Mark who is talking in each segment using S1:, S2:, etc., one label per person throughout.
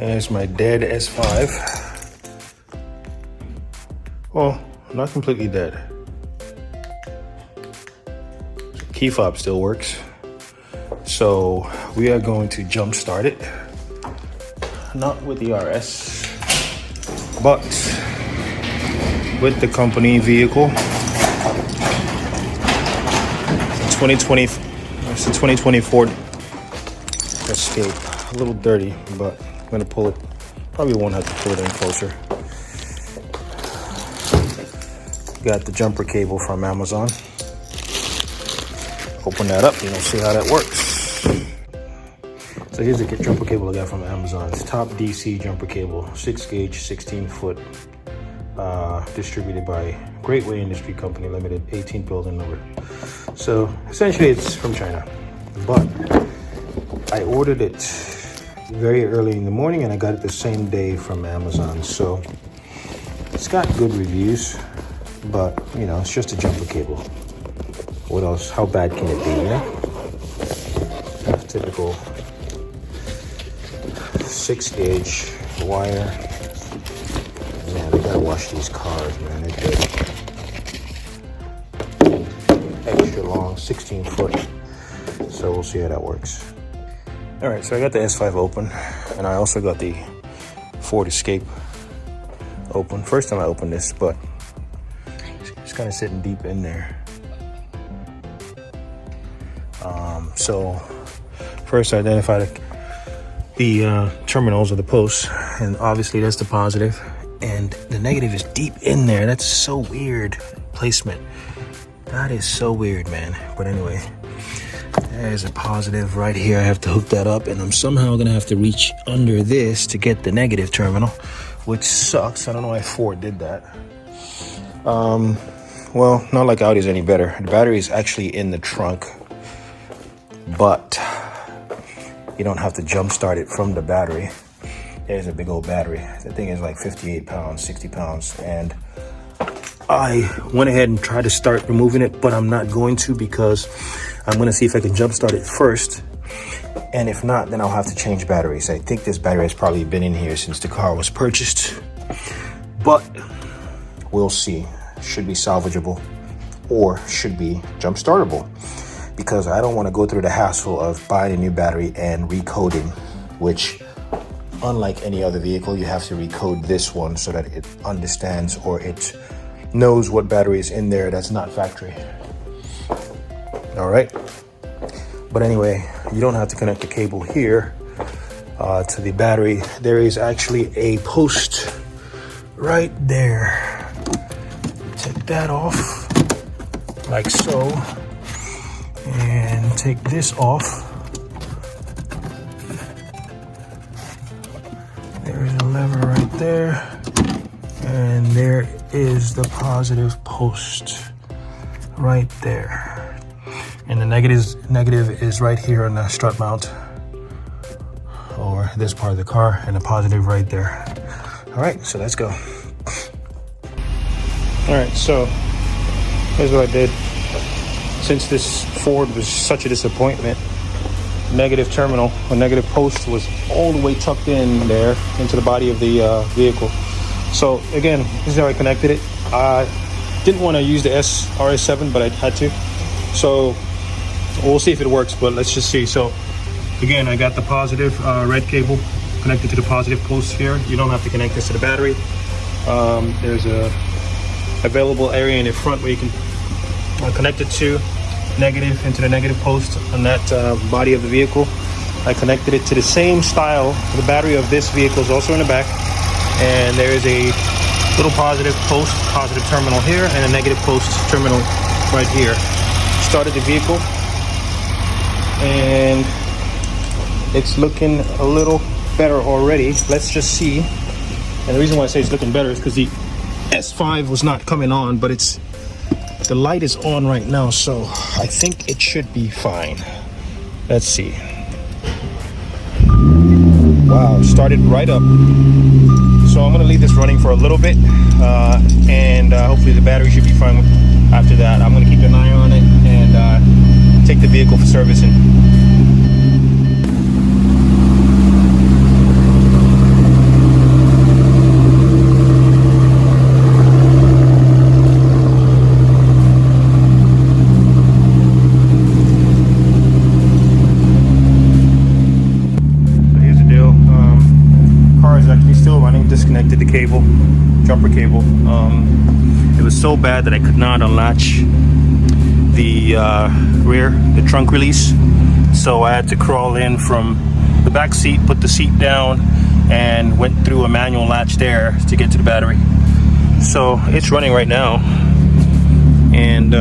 S1: There's my dead S5. Well, not completely dead. Key fob still works. So we are going to jump start it. Not with the RS, but with the company vehicle. 2020, it's the 2024 Escape. A little dirty, but I'm gonna pull it. Probably won't have to pull it in closer. Got the jumper cable from Amazon. Open that up, and you'll see how that works. So here's the jumper cable I got from Amazon. It's top DC jumper cable, 6 gauge, 16 foot, distributed by Great Way Industry Company Limited, 18th building number. So essentially it's from China, but I ordered it very early in the morning and I got it the same day from Amazon. So it's got good reviews, but you know, it's just a jumper cable. What else? How bad can it be, yeah? Typical 6 gauge wire. Man, they gotta wash these cars, man. They're dirty. Extra long, 16 foot. So we'll see how that works. All right, so I got the S5 open, and I also got the Ford Escape open. First time I opened this, but it's kind of sitting deep in there. So first I identified the terminals of the posts, and obviously that's the positive, and the negative is deep in there. That's so weird placement. That is so weird, man. But anyway, there's a positive right here. I have to hook that up, and I'm somehow gonna have to reach under this to get the negative terminal, which sucks. I don't know why Ford did that. Well, not like Audi's any better. The battery is actually in the trunk, but you don't have to jump start it from the battery. There's a big old battery. The thing is like 58 pounds, 60 pounds, and I went ahead and tried to start removing it, but I'm not going to, because I'm going to see if I can jump start it first, and if not, then I'll have to change batteries. I think this battery has probably been in here since the car was purchased, but we'll see. Should be salvageable or should be jump startable, because I don't want to go through the hassle of buying a new battery and recoding, which, unlike any other vehicle, you have to recode this one so that it understands or it knows what battery is in there that's not factory. All right. But anyway, you don't have to connect the cable here to the battery. There is actually a post right there. Take that off like so, and take this off. There's a lever right there, and there is the positive post right there, and the negative is right here on the strut mount, or this part of the car, and the positive right there. All right, so let's go. All right, so here's what I did. Since this Ford was such a disappointment, negative terminal or negative post was all the way tucked in there into the body of the vehicle. So again, this is how I connected it. I didn't want to use the RS7, but I had to. So we'll see if it works, but let's just see. So again, I got the positive red cable connected to the positive post here. You don't have to connect this to the battery. There's a available area in the front where you can connect it to negative into the negative post on that body of the vehicle. I connected it to the same style. The battery of this vehicle is also in the back, and there is a little positive post, positive terminal here, and a negative post terminal right here. Started the vehicle, and it's looking a little better already. Let's just see. And the reason why I say it's looking better is because the S5 was not coming on, but the light is on right now, so I think it should be fine. Let's see. Wow, it started right up. So I'm gonna leave this running for a little bit, and hopefully the battery should be fine after that. I'm gonna keep an eye on it and take the vehicle for servicing. cable, jumper cable. It was so bad that I could not unlatch the the trunk release. So I had to crawl in from the back seat, put the seat down, and went through a manual latch there to get to the battery. So it's running right now. And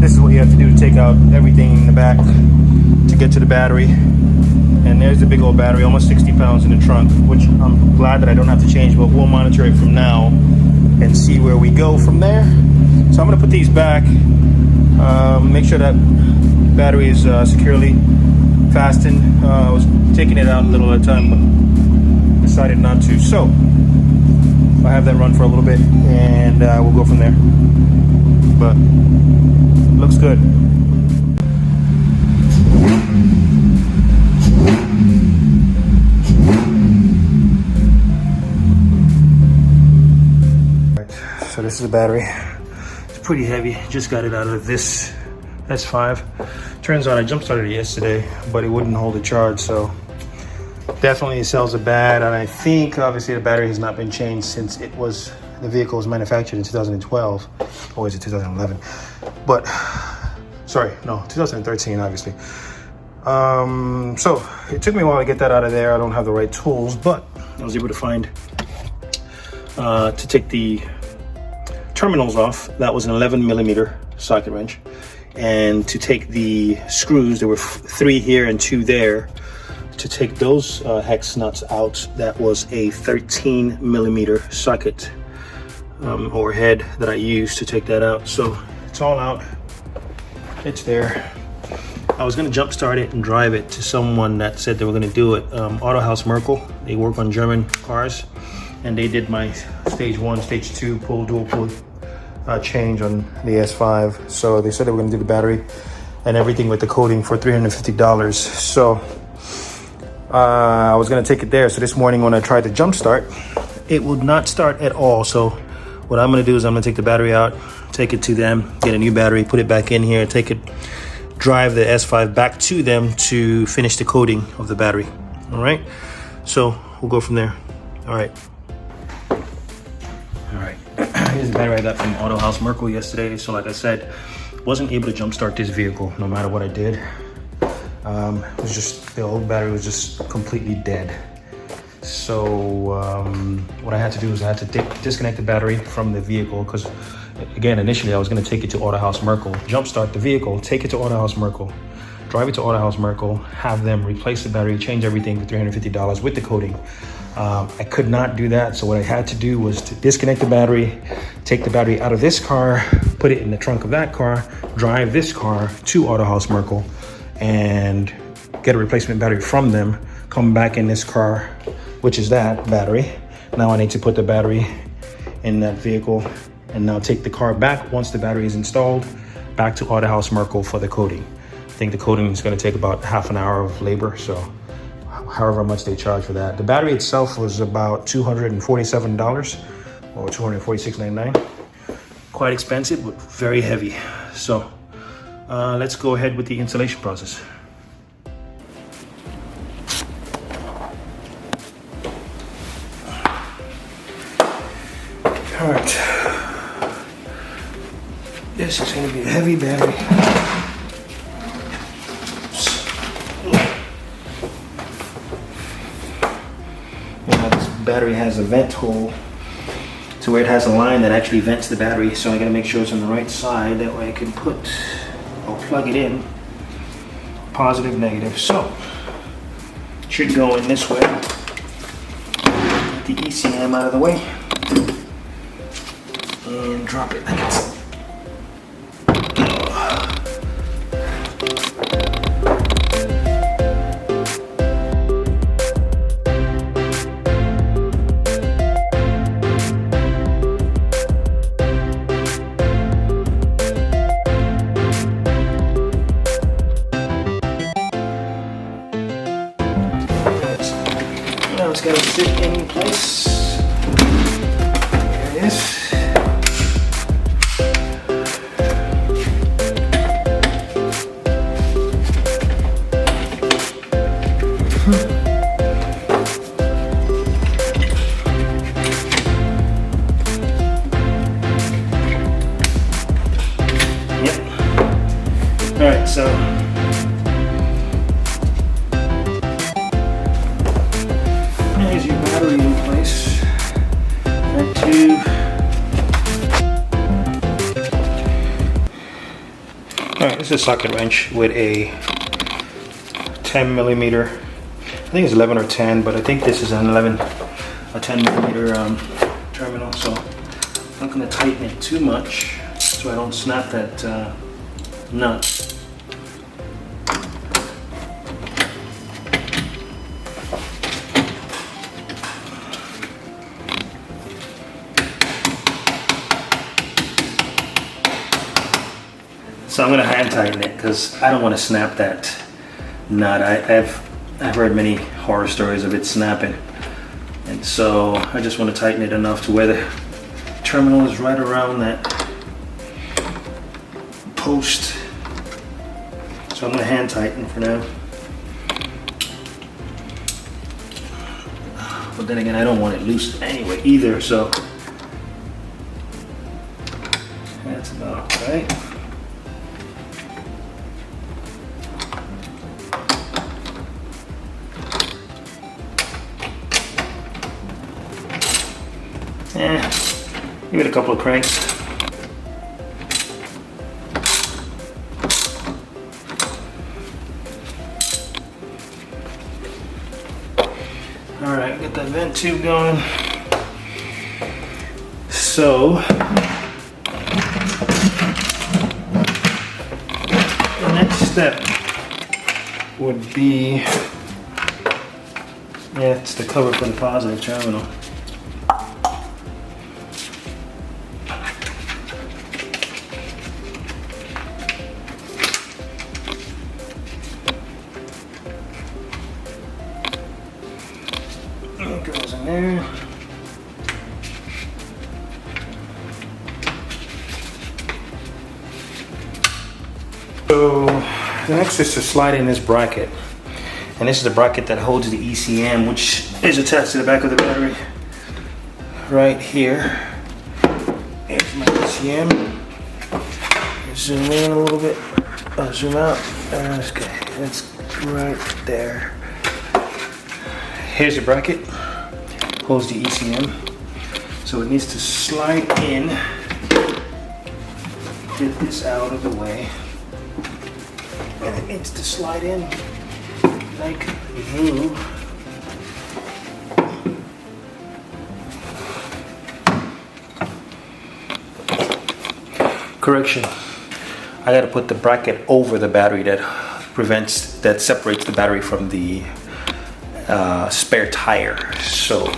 S1: this is what you have to do to take out everything in the back to get to the battery. And there's the big old battery, almost 60 pounds in the trunk, which I'm glad that I don't have to change, but we'll monitor it from now and see where we go from there. So I'm gonna put these back, make sure that battery is securely fastened. I was taking it out a little at a time, but decided not to. So I'll have that run for a little bit and we'll go from there. But looks good. So this is the battery. It's pretty heavy. Just got it out of this S5. Turns out I jump started it yesterday, but it wouldn't hold a charge. So definitely the cells are bad. And I think obviously the battery has not been changed since the vehicle was manufactured in 2012, or is it 2011? But sorry, no, 2013 obviously. So it took me a while to get that out of there. I don't have the right tools, but I was able to find to take the terminals off. That was an 11 millimeter socket wrench, and to take the screws, there were 3 here and 2 there. To take those hex nuts out, that was a 13 millimeter socket or head that I used to take that out. So it's all out. It's there. I was going to jump start it and drive it to someone that said they were going to do it. Auto House Merkel. They work on German cars, and they did my stage 1, stage 2 dual pull change on the S5. So they said they were going to do the battery and everything with the coating for $350. So I was going to take it there. So this morning when I tried to jump start, it would not start at all. So what I'm going to do is I'm going to take the battery out, take it to them, get a new battery, put it back in here, drive the S5 back to them to finish the coating of the battery. All right, so we'll go from there. All right. Here's the battery I got from Auto House Merkel yesterday. So like I said, wasn't able to jump start this vehicle no matter what I did. It was just, the old battery was just completely dead. So what I had to do is I had to disconnect the battery from the vehicle, because again, initially I was going to take it to Auto House Merkel, jump start the vehicle, take it to Auto House Merkel, drive it to Auto House Merkel, have them replace the battery, change everything for $350 with the coating. I could not do that. So what I had to do was to disconnect the battery, take the battery out of this car, put it in the trunk of that car, drive this car to Auto House Merkel and get a replacement battery from them, come back in this car, which is that battery. Now I need to put the battery in that vehicle and now take the car back once the battery is installed back to Auto House Merkel for the coating. I think the coating is going to take about half an hour of labor, so however much they charge for that. The battery itself was about $247 or $246.99. Quite expensive, but very heavy. So let's go ahead with the installation process. All right, this is going to be a heavy battery. Battery has a vent hole to where it has a line that actually vents the battery, so I gotta make sure it's on the right side, that way I can plug it in, positive, negative. So should go in this way. Get the ECM out of the way and drop it like it's it's got to sit in place. There it is. So there's your battery in place. That tube. Alright, this is a socket wrench with a 10 millimeter. I think it's 11 or 10, but I think this is an 10 millimeter terminal. So I'm not going to tighten it too much so I don't snap that nut. So I'm going to hand tighten it because I don't want to snap that nut. I've heard many horror stories of it snapping, and so I just want to tighten it enough to where the terminal is right around that post. So I'm going to hand tighten for now. But then again, I don't want it loose anyway either, so that's about right. Give it a couple of cranks. All right, get that vent tube going. So the next step would be, it's the cover for the positive terminal. It goes in there. So the next is to slide in this bracket, and this is the bracket that holds the ECM, which is attached to the back of the battery right here. Here's my ECM. Zoom in a little bit, zoom out. Okay, that's right there. Here's the bracket, holds the ECM, so it needs to slide in. Get this out of the way, and it needs to slide in like glue. Correction, I gotta put the bracket over the battery that separates the battery from the spare tire. So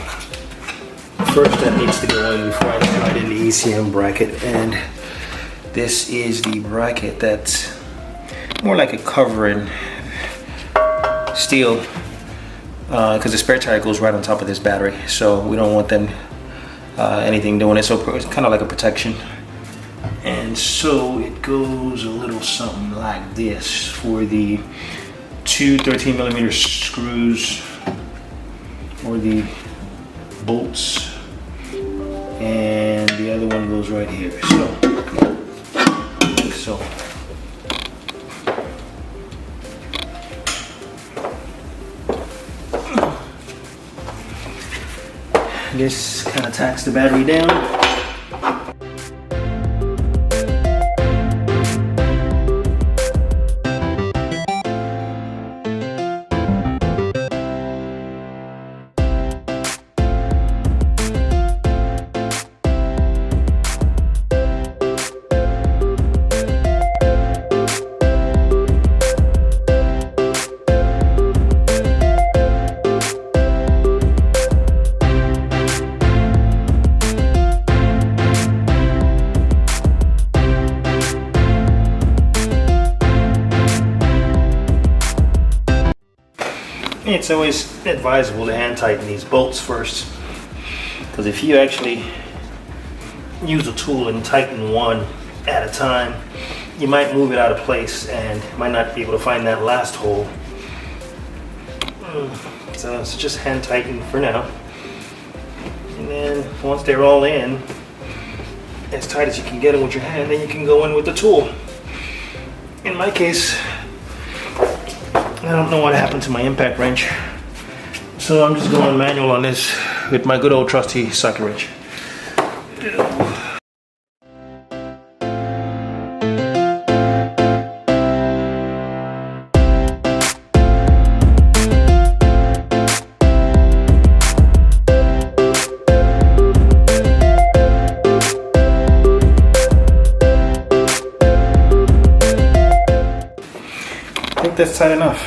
S1: first that needs to go in before I slide in the ECM bracket, and this is the bracket that's more like a covering steel, because the spare tire goes right on top of this battery, so we don't want them anything doing it, so it's kind of like a protection. And so it goes a little something like this for the two 13 millimeter screws or the bolts, and the other one goes right here. So this kind of tacks the battery down. It's always advisable to hand tighten these bolts first, because if you actually use a tool and tighten one at a time, you might move it out of place and might not be able to find that last hole. So just hand tighten for now, and then once they're all in, as tight as you can get them with your hand, then you can go in with the tool in my case, I don't know what happened to my impact wrench. So I'm just going manual on this with my good old trusty socket wrench. I think that's tight enough.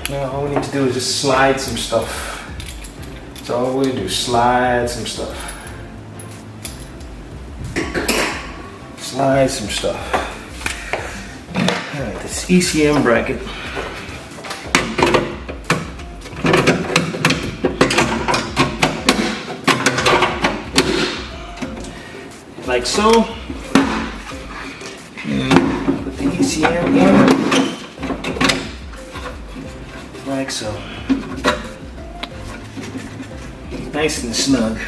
S1: Now all we need to do is just slide some stuff. That's all we do, slide some stuff. Slide some stuff. Alright, this ECM bracket. Like so. Put the ECM in. Like so. Nice and snug.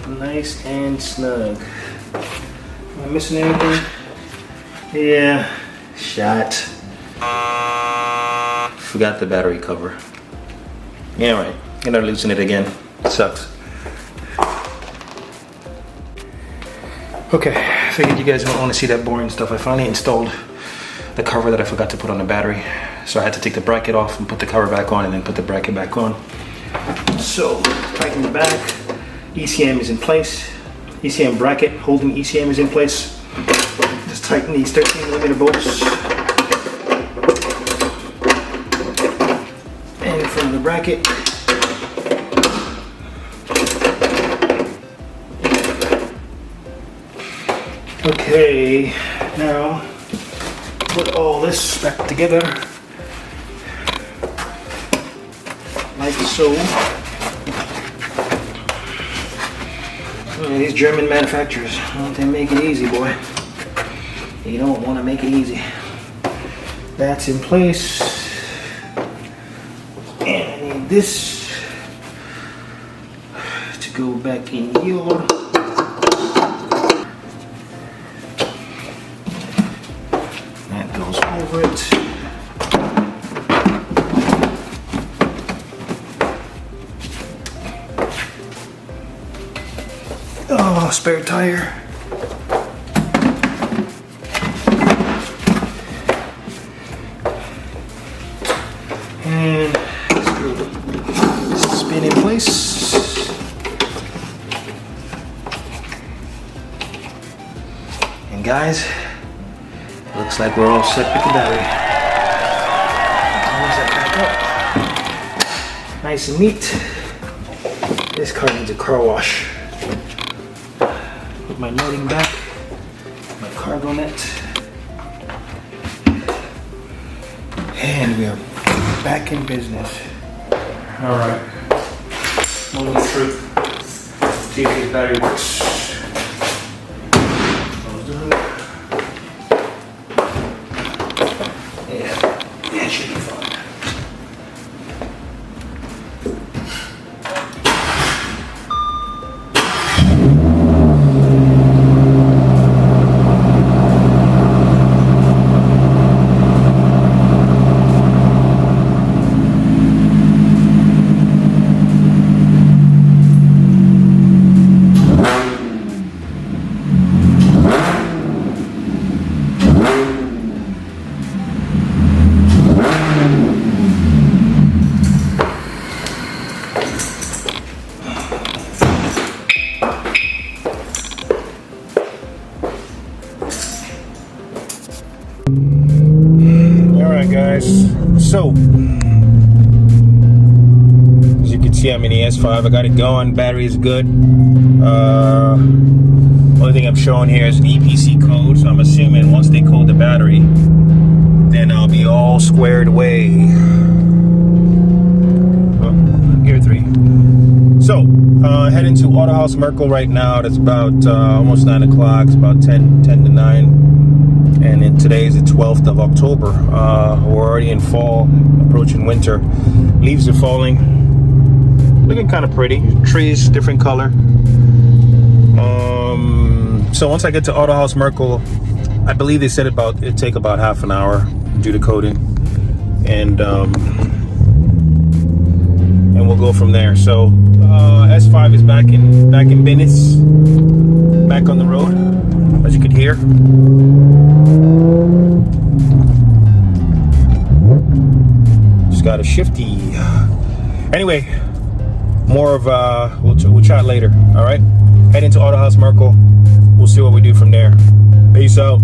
S1: Nice and snug. Am I missing anything? Yeah. Shot. Forgot the battery cover. Yeah, right. Gotta loosen it again. Sucks. Okay, I figured you guys don't want to see that boring stuff. I finally installed the cover that I forgot to put on the battery. So I had to take the bracket off and put the cover back on and then put the bracket back on. So, tighten the back. ECM is in place. ECM bracket holding ECM is in place. Just tighten these 13mm bolts. And in front of the bracket. Okay, now put all this back together. Like so. These German manufacturers, they make it easy, boy. You don't want to make it easy. That's in place. And I need this to go back in here. That goes over it. Oh, spare tire. And screw the spin in place. And guys, looks like we're all set with the battery. Close that back up. Nice and neat. This car needs a car wash. Put my netting back, my cargo net, and we are back in business. All right, moment of truth. See if this battery works. Yeah, that should be fun. Guys, so as you can see, I'm in the S5. I got it going. Battery is good. Only thing I'm showing here is an EPC code, so I'm assuming once they code the battery, then I'll be all squared away. Oh, gear 3. So heading to Auto House Merkel right now. That's about almost 9 o'clock. It's about 10 to 9. And today is the 12th of October. We're already in fall, approaching winter. Leaves are falling. Looking kind of pretty. Trees, different color. So once I get to Auto House Merkel, I believe they said it'd take about half an hour due to coding, and we'll go from there. So S5 is back in business, back on the road, as you could hear. Just got a shifty. Anyway, more of we'll chat later. All right, head into Auto House Merkel. We'll see what we do from there. Peace out.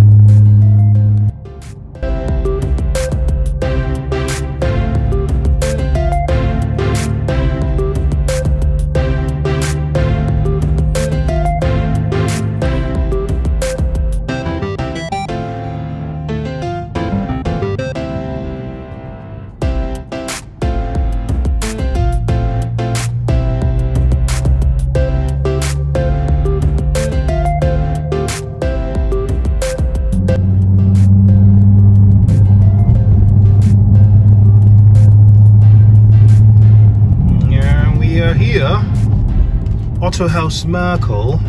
S1: Auto House Merkel.